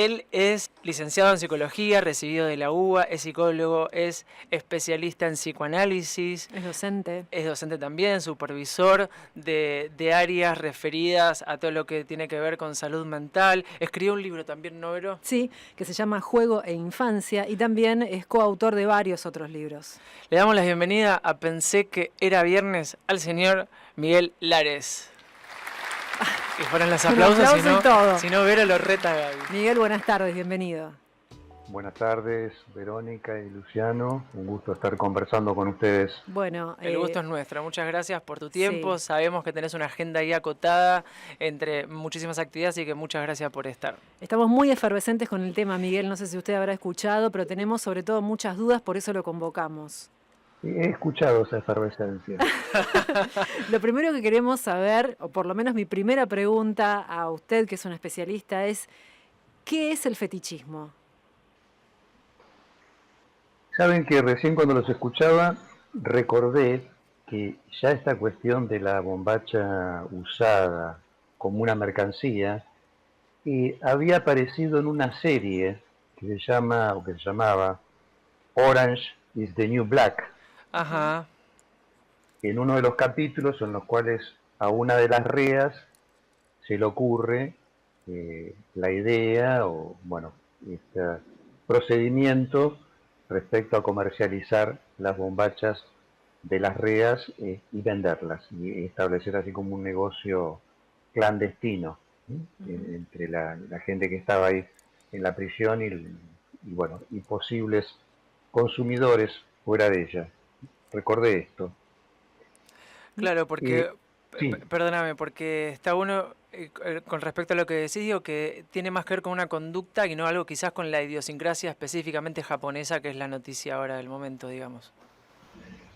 Él es licenciado en psicología, recibido de la UBA, es psicólogo, es especialista en psicoanálisis, Es docente también, supervisor de áreas referidas a todo lo que tiene que ver con salud mental. Escribió un libro también, ¿no, Vero? Sí, que se llama Juego e Infancia y también es coautor de varios otros libros. Le damos la bienvenida a Pensé que era viernes al señor Miguel Lares. Y fueron los aplausos, si no, Vero lo reta Gaby. Miguel, buenas tardes, bienvenido. Buenas tardes, Verónica y Luciano. Un gusto estar conversando con ustedes. Bueno, el gusto es nuestro. Muchas gracias por tu tiempo. Sí. Sabemos que tenés una agenda ahí acotada entre muchísimas actividades, así que muchas gracias por estar. Estamos muy efervescentes con el tema, Miguel. No sé si usted habrá escuchado, pero tenemos sobre todo muchas dudas, por eso lo convocamos. He escuchado esa efervescencia. Lo primero que queremos saber, o por lo menos mi primera pregunta a usted, que es un especialista, es ¿qué es el fetichismo? Saben que recién cuando los escuchaba recordé que ya esta cuestión de la bombacha usada como una mercancía había aparecido en una serie que se llama, o que se llamaba Orange is the New Black. Ajá. En uno de los capítulos en los cuales a una de las reas se le ocurre la idea o, bueno, este procedimiento respecto a comercializar las bombachas de las reas y venderlas y establecer así como un negocio clandestino entre la gente que estaba ahí en la prisión y posibles consumidores fuera de ella. Recordé esto. Claro, porque, Sí. perdóname, porque está uno, con respecto a lo que decís, digo que tiene más que ver con una conducta y no algo quizás con la idiosincrasia específicamente japonesa, que es la noticia ahora del momento, digamos.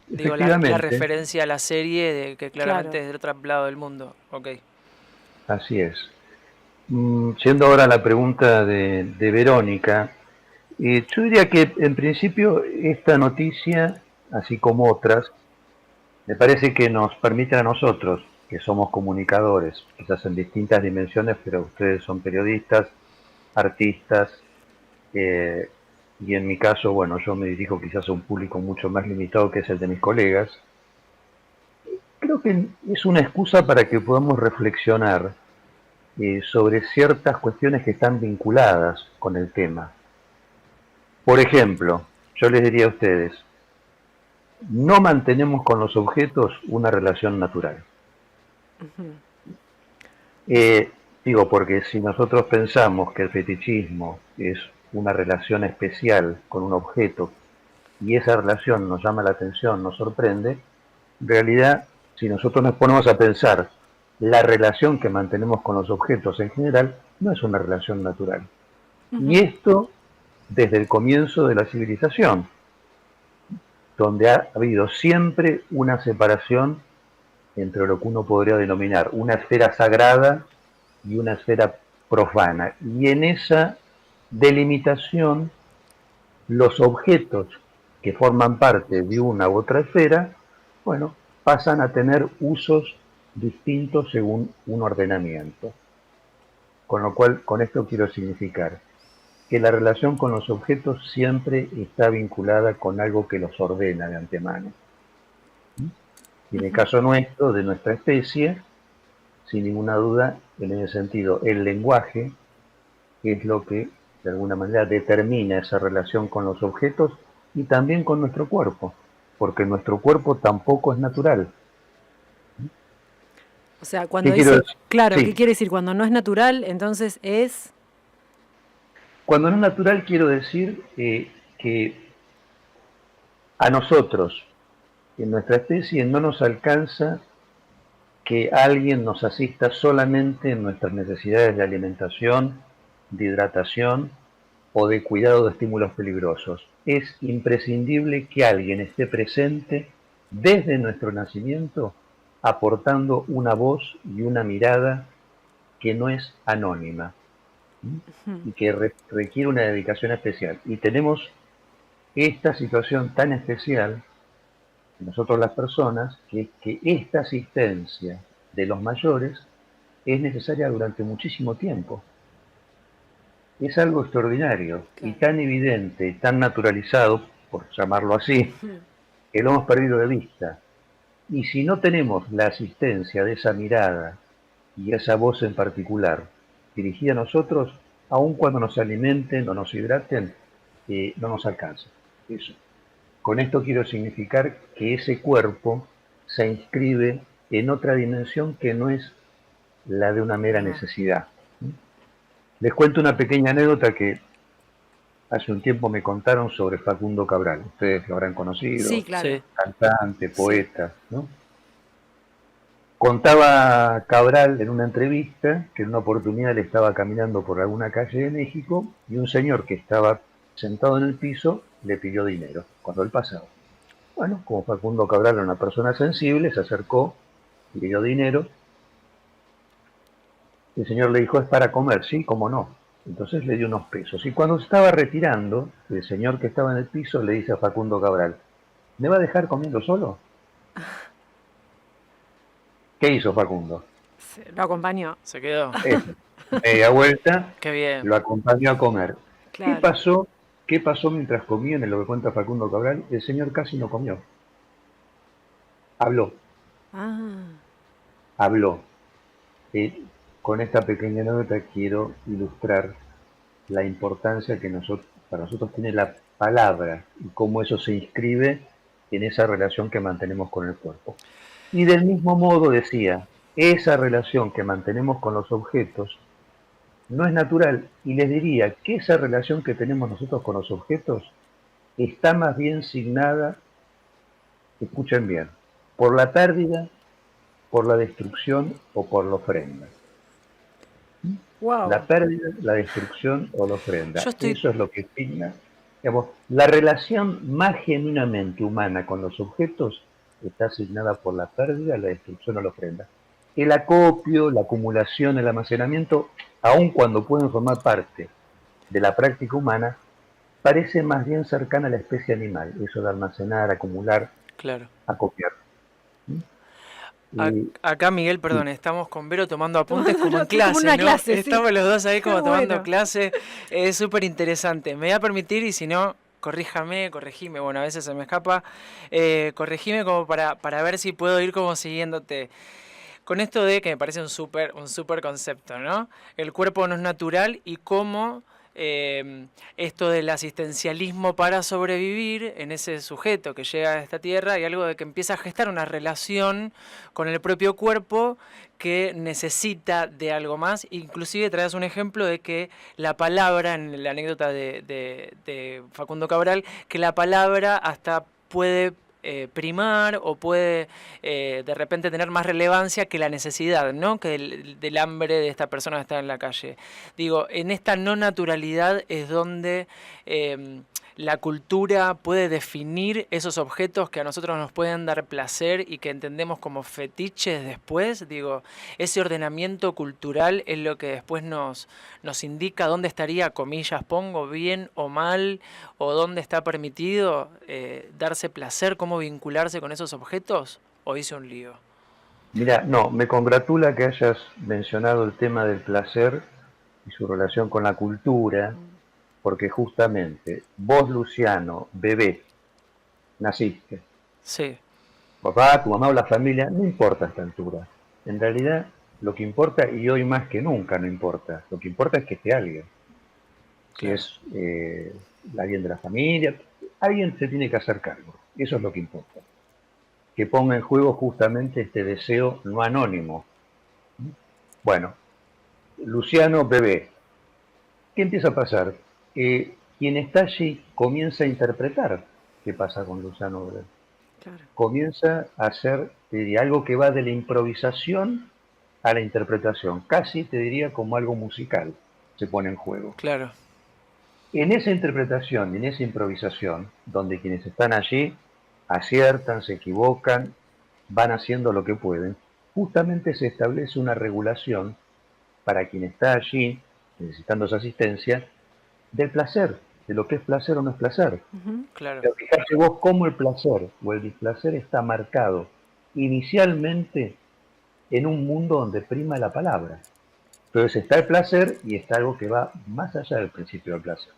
Digo, la referencia a la serie, de que claramente es del otro lado del mundo. Ok. Así es. Siendo ahora la pregunta de Verónica, yo diría que en principio esta noticia, así como otras, me parece que nos permite a nosotros, que somos comunicadores, quizás en distintas dimensiones, pero ustedes son periodistas, artistas, y en mi caso, bueno, yo me dirijo quizás a un público mucho más limitado que es el de mis colegas. Creo que es una excusa para que podamos reflexionar sobre ciertas cuestiones que están vinculadas con el tema. Por ejemplo, yo les diría a ustedes, no mantenemos con los objetos una relación natural. Digo, porque si nosotros pensamos que el fetichismo es una relación especial con un objeto y esa relación nos llama la atención, nos sorprende, en realidad, si nosotros nos ponemos a pensar la relación que mantenemos con los objetos en general, no es una relación natural. Y esto desde el comienzo de la civilización, donde ha habido siempre una separación entre lo que uno podría denominar una esfera sagrada y una esfera profana. Y en esa delimitación, los objetos que forman parte de una u otra esfera, bueno, pasan a tener usos distintos según un ordenamiento. Con lo cual, con esto quiero significar que la relación con los objetos siempre está vinculada con algo que los ordena de antemano. Y en el caso nuestro, de nuestra especie, sin ninguna duda, en ese sentido, el lenguaje es lo que de alguna manera determina esa relación con los objetos y también con nuestro cuerpo, porque nuestro cuerpo tampoco es natural. O sea, cuando dice, claro, sí. ¿Qué quiere decir? Cuando no es natural, entonces es... Cuando no es natural quiero decir que a nosotros, en nuestra especie, no nos alcanza que alguien nos asista solamente en nuestras necesidades de alimentación, de hidratación o de cuidado de estímulos peligrosos. Es imprescindible que alguien esté presente desde nuestro nacimiento, aportando una voz y una mirada que no es anónima y que requiere una dedicación especial. Y tenemos esta situación tan especial, nosotros las personas, que esta asistencia de los mayores es necesaria durante muchísimo tiempo. es algo extraordinario y Claro. tan evidente, tan naturalizado, por llamarlo así, que lo hemos perdido de vista. Y si no tenemos la asistencia de esa mirada y esa voz en particular dirigida a nosotros, aun cuando nos alimenten o nos hidraten, no nos alcanza. Eso. Con esto quiero significar que ese cuerpo se inscribe en otra dimensión que no es la de una mera No. necesidad. Les cuento una pequeña anécdota que hace un tiempo me contaron sobre Facundo Cabral. Ustedes lo habrán Sí, conocido, claro. Sí, cantante, Sí. poeta, ¿no? Contaba Cabral en una entrevista que en una oportunidad él estaba caminando por alguna calle de México y un señor que estaba sentado en el piso le pidió dinero cuando él pasaba. Bueno, como Facundo Cabral era una persona sensible, se acercó, le dio dinero. El señor le dijo, es para comer, sí, cómo no. Entonces le dio unos pesos. Y cuando se estaba retirando, el señor que estaba en el piso le dice a Facundo Cabral, ¿me va a dejar comiendo solo? ¿Qué hizo Facundo? Lo acompañó. se quedó. Eso. Media vuelta, Qué bien. lo acompañó a comer. ¿Qué Claro. pasó? ¿Qué pasó mientras comían? En lo que cuenta Facundo Cabral, el señor casi no comió. Habló, Ah, habló. Y con esta pequeña anécdota quiero ilustrar la importancia que para nosotros tiene la palabra y cómo eso se inscribe en esa relación que mantenemos con el cuerpo. Y del mismo modo decía, esa relación que mantenemos con los objetos no es natural y les diría que esa relación que tenemos nosotros con los objetos está más bien signada, escuchen bien, por la pérdida, por la destrucción o por la ofrenda. La wow. pérdida, la destrucción o la ofrenda. Yo estoy, Eso es lo que signa, digamos, la relación más genuinamente humana con los objetos está asignada por la pérdida, la destrucción o la ofrenda. El acopio, la acumulación, el almacenamiento, aun cuando pueden formar parte de la práctica humana, parece más bien cercana a la especie animal, eso de almacenar, acumular, claro. acopiar. Acá, Miguel, Sí, perdón, estamos con Vero tomando apuntes como en Como clase, una ¿no? clase, sí. Estamos los dos ahí Qué como tomando bueno. clase. Es súper interesante. Me voy a permitir, y si no, corregime. Bueno, a veces se me escapa. Corregime como para ver si puedo ir como siguiéndote. Con esto de que me parece un súper concepto, ¿no? El cuerpo no es natural y cómo esto del asistencialismo para sobrevivir en ese sujeto que llega a esta tierra y algo de que empieza a gestar una relación con el propio cuerpo que necesita de algo más. Inclusive traes un ejemplo de que la palabra, en la anécdota de Facundo Cabral, que la palabra hasta puede primar o puede de repente tener más relevancia que la necesidad, ¿no? Que del hambre de esta persona que está en la calle. Digo, en esta no naturalidad es donde la cultura puede definir esos objetos que a nosotros nos pueden dar placer y que entendemos como fetiches después. Digo, ese ordenamiento cultural es lo que después nos indica dónde estaría, comillas, pongo, bien o mal, o dónde está permitido darse placer, cómo vincularse con esos objetos, o hice un lío. mira, no, me congratula que hayas mencionado el tema del placer y su relación con la cultura, porque justamente vos, Luciano, bebé, naciste. Sí, Papá, tu mamá o la familia, no importa a esta altura. En realidad, lo que importa, y hoy más que nunca no importa, lo que importa es que esté alguien. Si claro, es alguien de la familia, alguien se tiene que hacer cargo. Eso es lo que importa. Que ponga en juego justamente este deseo no anónimo. Bueno, Luciano bebé, ¿qué empieza a pasar? Quien está allí comienza a interpretar qué pasa con Luciano bebé. Claro. Comienza a hacer, te diría, algo que va de la improvisación a la interpretación. Casi te diría como algo musical se pone en juego. claro, En esa interpretación, en esa improvisación, donde quienes están allí aciertan, se equivocan, van haciendo lo que pueden, justamente se establece una regulación para quien está allí necesitando esa asistencia del placer, de lo que es placer o no es placer. Ujú. claro, Pero fíjate vos cómo el placer o el displacer está marcado inicialmente en un mundo donde prima la palabra. Entonces está el placer y está algo que va más allá del principio del placer.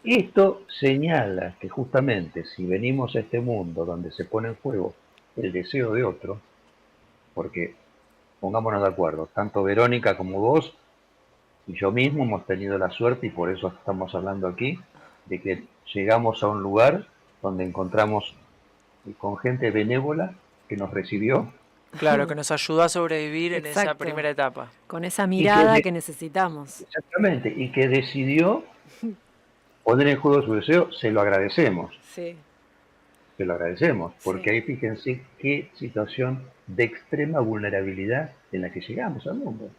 Esto señala que justamente si venimos a este mundo donde se pone en juego el deseo de otro, porque pongámonos de acuerdo, tanto Verónica como vos y yo mismo hemos tenido la suerte, y por eso estamos hablando aquí, de que llegamos a un lugar donde encontramos con gente benévola que nos recibió Claro, que nos ayudó a sobrevivir en esa Exacto. primera etapa. Con esa y que mirada que necesitamos. exactamente, y que decidió poner en juego su deseo. Sí, Se lo agradecemos, porque sí. ahí fíjense qué situación de extrema vulnerabilidad en la que llegamos al mundo.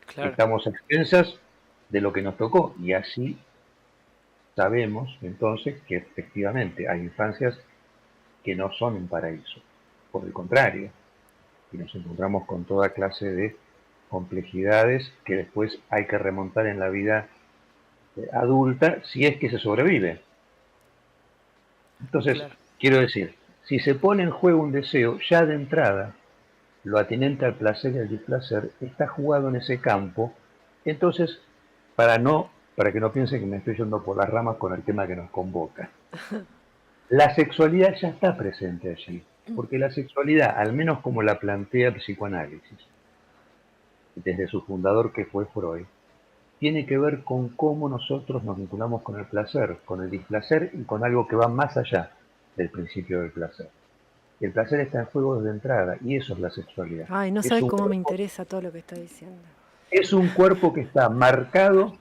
Claro, Estamos a expensas de lo que nos tocó, y así sabemos entonces que efectivamente hay infancias que no son un paraíso. Por el contrario, y nos encontramos con toda clase de complejidades que después hay que remontar en la vida adulta si es que se sobrevive. Entonces, claro. quiero decir, si se pone en juego un deseo, ya de entrada, lo atinente al placer y al displacer está jugado en ese campo. Entonces, para que no piensen que me estoy yendo por las ramas con el tema que nos convoca, la sexualidad ya está presente allí, porque la sexualidad, al menos como la plantea el psicoanálisis, desde su fundador que fue Freud, tiene que ver con cómo nosotros nos vinculamos con el placer, con el displacer y con algo que va más allá del principio del placer. El placer está en juego desde entrada y eso es la sexualidad. Ay, no Es sabes un cómo me cuerpo, interesa todo lo que está diciendo. es un cuerpo que está marcado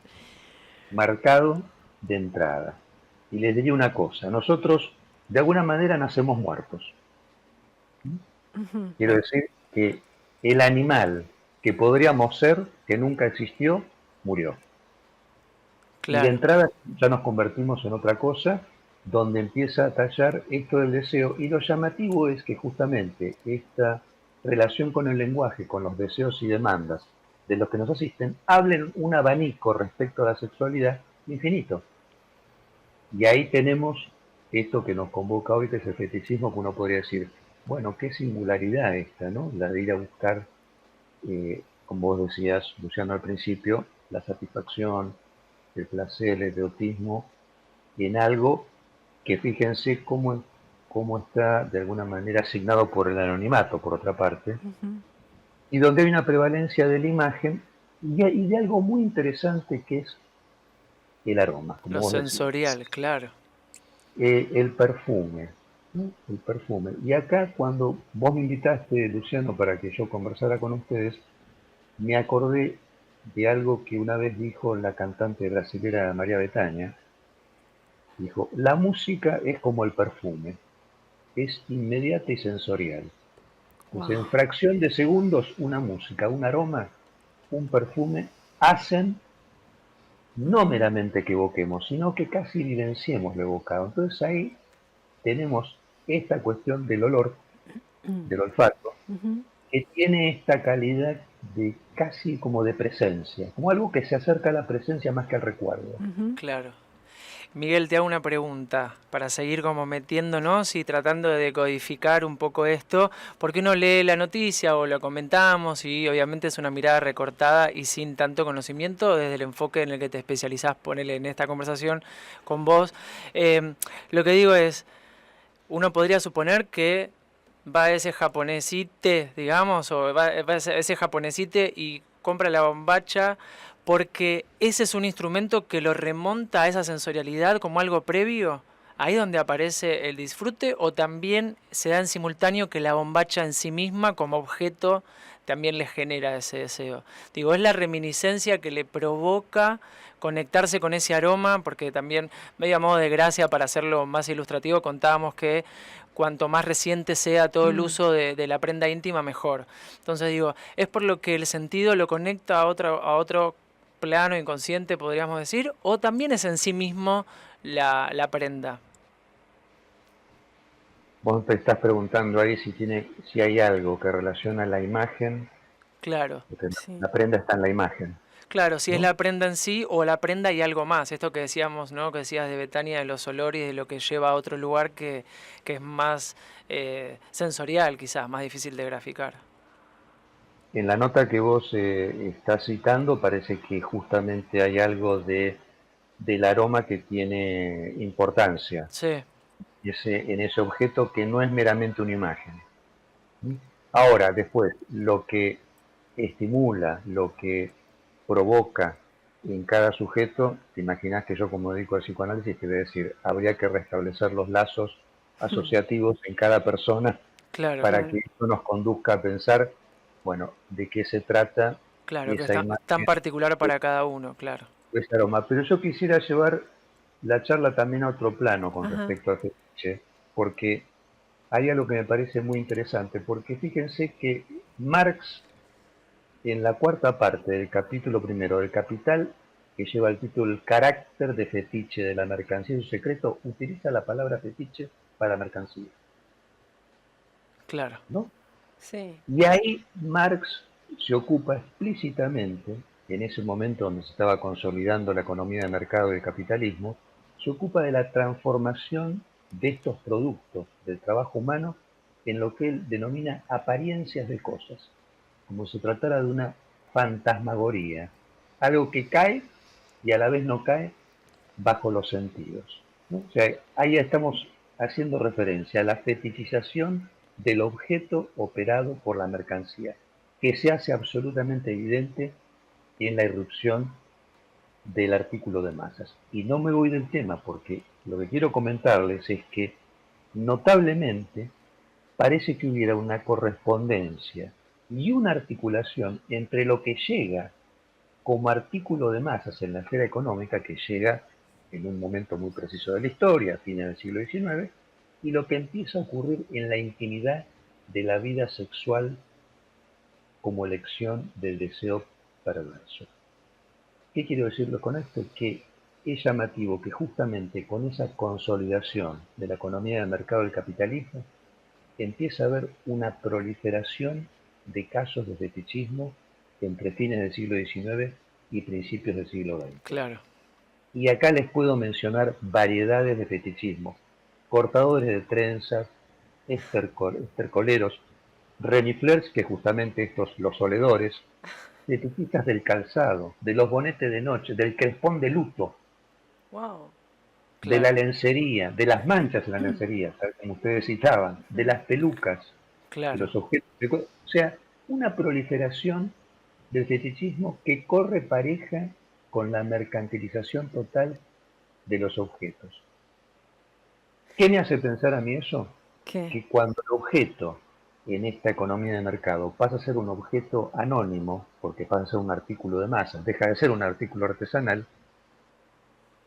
de entrada. Y les diría una cosa, nosotros de alguna manera nacemos muertos. Quiero decir que el animal que podríamos ser, que nunca existió, murió. Y de Claro. entrada ya nos convertimos en otra cosa, donde empieza a tallar esto del deseo. Y lo llamativo es que justamente esta relación con el lenguaje, con los deseos y demandas de los que nos asisten, hablen un abanico respecto a la sexualidad infinito. Y ahí tenemos esto que nos convoca hoy, que es el fetichismo, que uno podría decir, bueno, qué singularidad esta, ¿no? La de ir a buscar, como vos decías, Luciano, al principio, la satisfacción, el placer, el erotismo, en algo que fíjense cómo está de alguna manera asignado por el anonimato, por otra parte, y donde hay una prevalencia de la imagen y de algo muy interesante que es el aroma, como Lo vos decías. sensorial, claro. El perfume, ¿no? El perfume. Y acá cuando vos me invitaste, Luciano, para que yo conversara con ustedes, me acordé de algo que una vez dijo la cantante brasilera María Bethânia. Dijo, la música es como el perfume, es inmediata y sensorial. Pues Wow. en fracción de segundos una música, un aroma, un perfume hacen no meramente que evoquemos, sino que casi vivenciemos lo evocado. Entonces ahí tenemos esta cuestión del olor, del olfato, que tiene esta calidad de casi como de presencia, como algo que se acerca a la presencia más que al recuerdo. Claro. Miguel, te hago una pregunta para seguir como metiéndonos y tratando de decodificar un poco esto, porque uno lee la noticia o lo comentamos y obviamente es una mirada recortada y sin tanto conocimiento desde el enfoque en el que te especializás, ponele en esta conversación con vos. Lo que digo es, uno podría suponer que va ese japonesite, digamos, o va ese japonesite y compra la bombacha porque ese es un instrumento que lo remonta a esa sensorialidad como algo previo, ahí donde aparece el disfrute, o también se da en simultáneo que la bombacha en sí misma como objeto también le genera ese deseo. Digo, es la reminiscencia que le provoca conectarse con ese aroma, porque también, medio a modo de gracia, para hacerlo más ilustrativo, contábamos que cuanto más reciente sea todo el uso de la prenda íntima, mejor. Entonces digo, es por lo que el sentido lo conecta a otro plano inconsciente, podríamos decir, o también es en sí mismo la prenda. Vos te estás preguntando ahí si hay algo que relaciona la imagen, Claro. porque Sí. la prenda está en la imagen, Claro, si es ¿no? la prenda en sí o la prenda y algo más. Esto que decíamos, ¿no? Que decías de Betania, de los olores, de lo que lleva a otro lugar que es más sensorial, quizás, más difícil de graficar. en la nota que vos estás citando parece que justamente hay algo del aroma que tiene importancia Sí, en ese objeto que no es meramente una imagen. ¿Mm? Ahora, después, lo que estimula, lo que provoca en cada sujeto, te imaginas que yo como dedico al psicoanálisis te voy a decir, habría que restablecer los lazos asociativos en cada persona claro, para que Claro. esto nos conduzca a pensar, bueno, de qué se trata claro, que es esa tan imagen, particular para cada uno, claro. ese aroma. Pero yo quisiera llevar la charla también a otro plano con Ajá. respecto al fetiche, porque hay algo que me parece muy interesante, porque fíjense que Marx, en la cuarta parte del capítulo primero del Capital, que lleva el título El carácter de fetiche de la mercancía y su secreto, utiliza la palabra fetiche para mercancía, Claro, ¿no? Sí. Y ahí Marx se ocupa explícitamente, en ese momento donde se estaba consolidando la economía de mercado y el capitalismo, se ocupa de la transformación de estos productos del trabajo humano en lo que él denomina apariencias de cosas, como si se tratara de una fantasmagoría, algo que cae y a la vez no cae bajo los sentidos, ¿no? O sea, ahí estamos haciendo referencia a la fetichización del objeto operado por la mercancía, que se hace absolutamente evidente en la irrupción del artículo de masas. Y no me voy del tema porque lo que quiero comentarles es que notablemente parece que hubiera una correspondencia y una articulación entre lo que llega como artículo de masas en la esfera económica, que llega en un momento muy preciso de la historia, a fines del siglo XIX, y lo que empieza a ocurrir en la intimidad de la vida sexual como elección del deseo perverso. ¿Qué quiero decirlo con esto? Que es llamativo que justamente con esa consolidación de la economía de mercado del capitalismo empieza a haber una proliferación de casos de fetichismo entre fines del siglo XIX y principios del siglo XX. claro. Y acá les puedo mencionar variedades de fetichismo: cortadores de trenzas, estercoleros, reniflers, que justamente estos, los oledores, fetichistas del calzado, de los bonetes de noche, del crespón de luto, Wow. de la Claro, lencería, de las manchas en la lencería, como ustedes citaban, de las pelucas, de claro. los objetos. O sea, una proliferación del fetichismo que corre pareja con la mercantilización total de los objetos. ¿Qué me hace pensar a mí eso? ¿Qué? Que cuando el objeto en esta economía de mercado pasa a ser un objeto anónimo, porque pasa a ser un artículo de masa, deja de ser un artículo artesanal,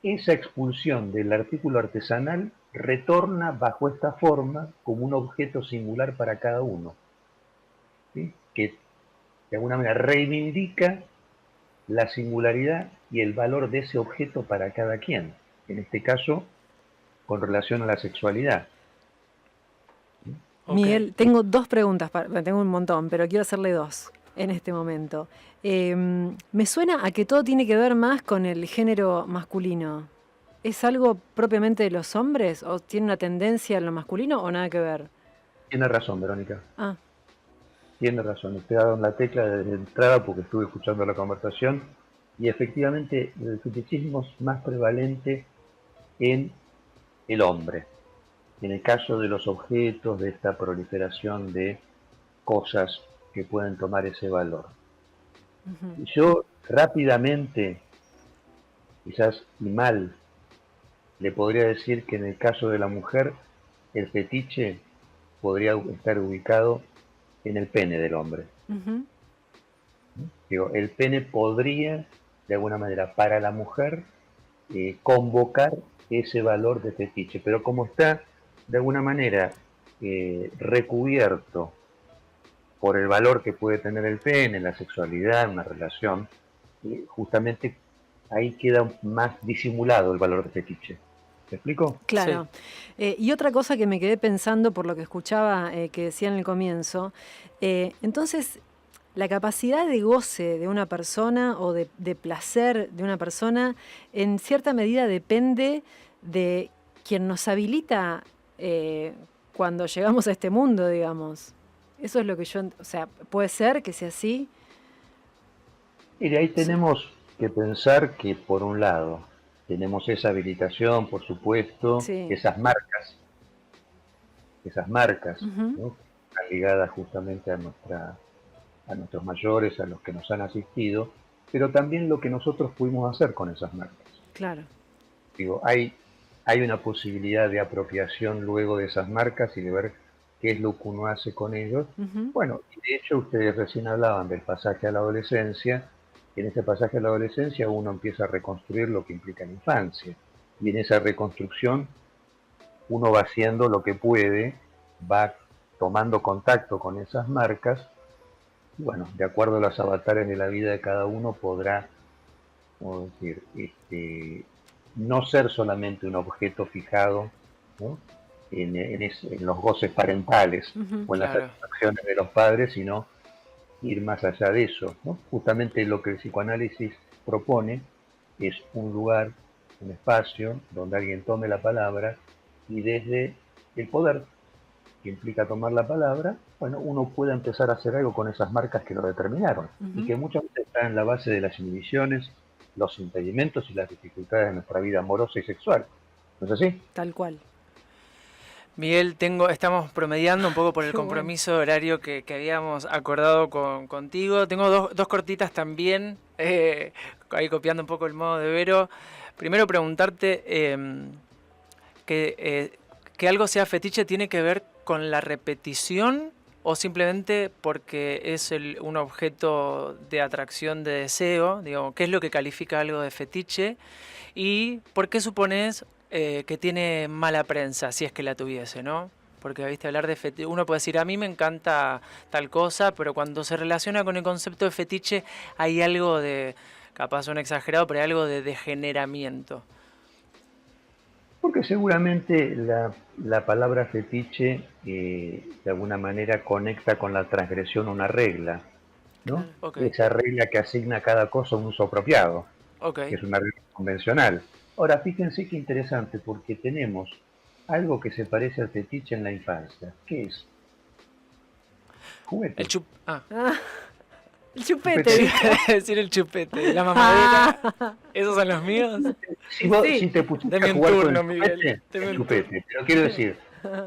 esa expulsión del artículo artesanal retorna bajo esta forma como un objeto singular para cada uno, ¿sí? Que de alguna manera reivindica la singularidad y el valor de ese objeto para cada quien, en este caso con relación a la sexualidad. Ok. Miguel, tengo dos preguntas, tengo un montón, pero quiero hacerle dos en este momento. Me suena a que todo tiene que ver más con el género masculino. ¿Es algo propiamente de los hombres o tiene una tendencia en lo masculino o nada que ver? Tiene razón, Verónica, Ah, tiene razón. Usted ha dado en la tecla desde entrada porque estuve escuchando la conversación y efectivamente el fetichismo es más prevalente en el hombre. En el caso de los objetos, de esta proliferación de cosas que pueden tomar ese valor. ujú. Yo rápidamente, quizás y mal, le podría decir que en el caso de la mujer, el fetiche podría estar ubicado en el pene del hombre. Ujú. Digo, el pene podría, de alguna manera, para la mujer, convocar ese valor de fetiche, pero como está, de alguna manera, recubierto por el valor que puede tener el pene, la sexualidad, una relación, justamente ahí queda más disimulado el valor de fetiche. ¿Me explico? Sí, Claro. Y otra cosa que me quedé pensando por lo que escuchaba que decía en el comienzo, entonces la capacidad de goce de una persona o de placer de una persona en cierta medida depende de quien nos habilita cuando llegamos a este mundo, digamos. Eso es lo que yo, o sea, puede ser que sea así. Y de ahí Sí. tenemos que pensar que, por un lado, tenemos esa habilitación, por supuesto, Sí. esas marcas, Ujú. ¿no? Están ligadas justamente a nuestros mayores, a los que nos han asistido, pero también lo que nosotros pudimos hacer con esas marcas. Claro. Digo, hay una posibilidad de apropiación luego de esas marcas y de ver qué es lo que uno hace con ellos. Ujú. Bueno, y de hecho ustedes recién hablaban del pasaje a la adolescencia. En ese pasaje a la adolescencia uno empieza a reconstruir lo que implica la infancia. Y en esa reconstrucción uno va haciendo lo que puede, va tomando contacto con esas marcas. Y bueno, de acuerdo a los avatares de la vida de cada uno podrá, como decir, no ser solamente un objeto fijado, ¿no? En los goces parentales Ujú. o en las Claro. satisfacciones de los padres, sino ir más allá de eso, ¿no? Justamente lo que el psicoanálisis propone es un lugar, un espacio donde alguien tome la palabra y desde el poder que implica tomar la palabra, bueno, uno puede empezar a hacer algo con esas marcas que lo determinaron y Ujú. que muchas veces están en la base de las inhibiciones, los impedimentos y las dificultades de nuestra vida amorosa y sexual. ¿No es así? Tal cual. Miguel, estamos promediando un poco por el Qué bueno. compromiso horario que habíamos acordado contigo. Tengo dos cortitas también, ahí copiando un poco el modo de Vero. Primero preguntarte que algo sea fetiche tiene que ver con la repetición o simplemente porque es un objeto de atracción, de deseo, digamos, ¿qué es lo que califica algo de fetiche? ¿Y por qué supones que tiene mala prensa, si es que la tuviese, ¿no? Porque, viste, hablar de fetiche, uno puede decir, a mí me encanta tal cosa, pero cuando se relaciona con el concepto de fetiche hay algo de, capaz un exagerado, pero hay algo de degeneramiento. Porque seguramente la palabra fetiche de alguna manera conecta con la transgresión una regla, ¿no? Claro. Ok, Esa regla que asigna a cada cosa un uso apropiado, ok. que es una regla convencional. Ahora, fíjense qué interesante, porque tenemos algo que se parece al fetiche en la infancia. ¿Qué es? El Juguete. chup... Ah, Ah, el chupete, Chupete. sí, ¿viste? decir el chupete, la mamadera, ¿esos son los míos? Y sí. Si te pusiste a Deme un jugar con turno, Miguel, deme el un turno. chupete. Pero quiero decir,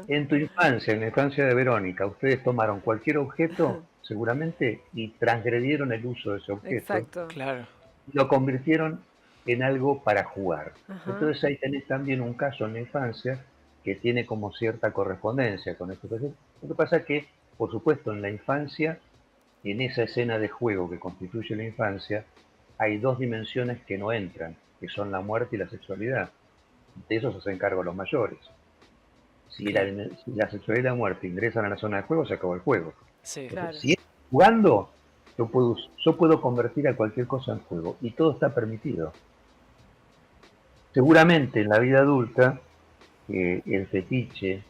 en tu infancia, en la infancia de Verónica, ustedes tomaron cualquier objeto, seguramente, y transgredieron el uso de ese objeto Exacto. Claro, y lo convirtieron en algo para jugar. Ajá. Entonces ahí tenés también un caso en la infancia que tiene como cierta correspondencia con esto. Lo que pasa es que, por supuesto, en la infancia, en esa escena de juego que constituye la infancia, hay dos dimensiones que no entran, que son la muerte y la sexualidad. De eso se hacen cargo los mayores. claro, Si la sexualidad y la muerte ingresan a la zona de juego, se acabó el juego. sí. Entonces, Claro. si es jugando, yo puedo convertir a cualquier cosa en juego y todo está permitido. Seguramente en la vida adulta el fetiche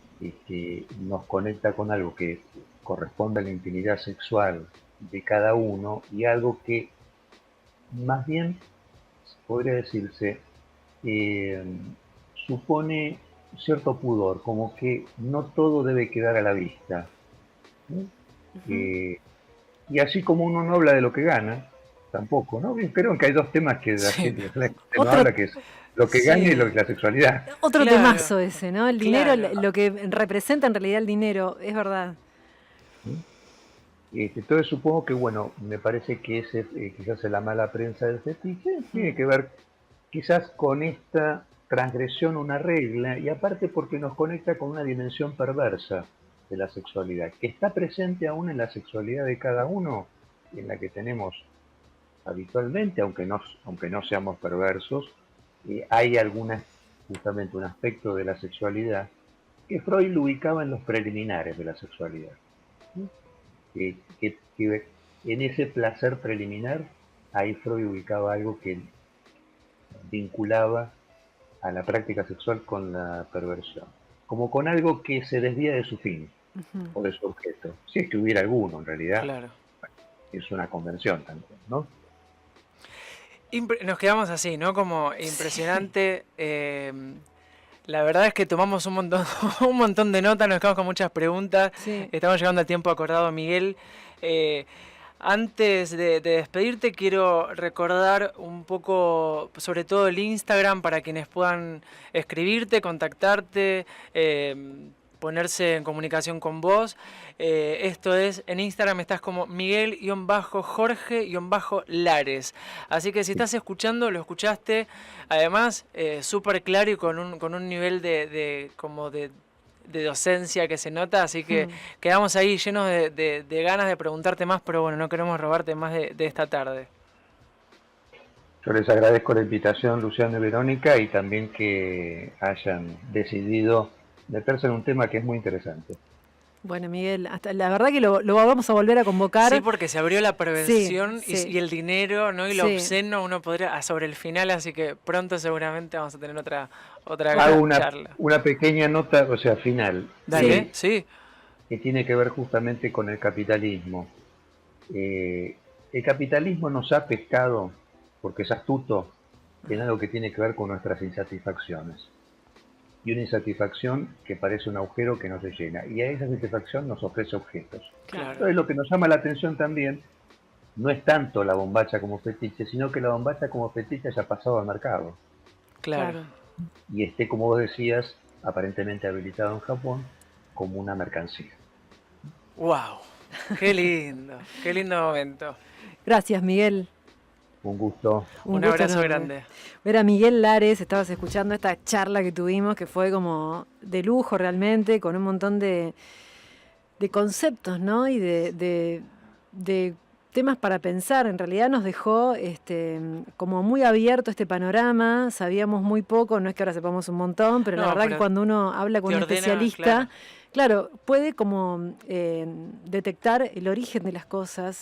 nos conecta con algo que corresponde a la intimidad sexual de cada uno y algo que más bien podría decirse eh, supone cierto pudor, como que no todo debe quedar a la vista, ¿no? Ujú. Eh, y así como uno no habla de lo que gana, tampoco, ¿no? Creo que hay dos temas que Sí, la gente no Otro, habla, que es lo que gana y sí, la sexualidad. otro claro, temazo ese, ¿no? El dinero, claro. lo que representa en realidad el dinero, es verdad. Entonces supongo que, bueno, me parece que ese quizás es la mala prensa del fetiche, tiene Mm. que ver quizás con esta transgresión una regla y aparte porque nos conecta con una dimensión perversa de la sexualidad, que está presente aún en la sexualidad de cada uno, en la que tenemos habitualmente, aunque no seamos perversos, hay justamente un aspecto de la sexualidad que Freud lo ubicaba en los preliminares de la sexualidad, ¿sí? Que en ese placer preliminar, ahí Freud ubicaba algo que vinculaba a la práctica sexual con la perversión, como con algo que se desvía de su fin Ujú. o de su objeto, si es que hubiera alguno en realidad, Claro. es una convención también, ¿no? Nos quedamos así, ¿no? Como Sí. impresionante. La verdad es que tomamos un montón, un montón de notas, nos quedamos con muchas preguntas. Sí. Estamos llegando al tiempo acordado, Miguel. Antes de despedirte, quiero recordar un poco, sobre todo el Instagram, para quienes puedan escribirte, contactarte, ponerse en comunicación con vos. Esto es, en Instagram estás como Miguel-Jorge-Lares. Así que si estás escuchando, lo escuchaste. Además, súper claro y con un nivel de docencia que se nota, así que quedamos ahí llenos de ganas de preguntarte más, pero bueno, no queremos robarte más de esta tarde. Yo les agradezco la invitación, Luciano y Verónica, y también que hayan decidido meterse en un tema que es muy interesante. Bueno, Miguel, la verdad que lo vamos a volver a convocar. Sí, porque se abrió la prevención sí. Y el dinero, ¿no? Y lo obsceno uno podría sobre el final, así que pronto seguramente vamos a tener otra charla. Una pequeña nota, o sea, final. Dale, sí. Que tiene que ver justamente con el capitalismo. El capitalismo nos ha pescado, porque es astuto, en algo que tiene que ver con nuestras insatisfacciones. Y una insatisfacción que parece un agujero que no se llena. Y a esa insatisfacción nos ofrece objetos. Claro. Entonces lo que nos llama la atención también no es tanto la bombacha como fetiche, sino que la bombacha como fetiche haya pasado al mercado. Claro. Y esté, como vos decías, aparentemente habilitado en Japón como una mercancía. ¡Wow! ¡Qué lindo momento! Gracias, Miguel. Un gusto. Un abrazo grande. Era Miguel Lares, estabas escuchando esta charla que tuvimos, que fue como de lujo realmente, con un montón de conceptos, ¿no? Y de temas para pensar. En realidad nos dejó como muy abierto este panorama, sabíamos muy poco, no es que ahora sepamos un montón, pero la verdad que cuando uno habla con un especialista, claro, puede como detectar el origen de las cosas,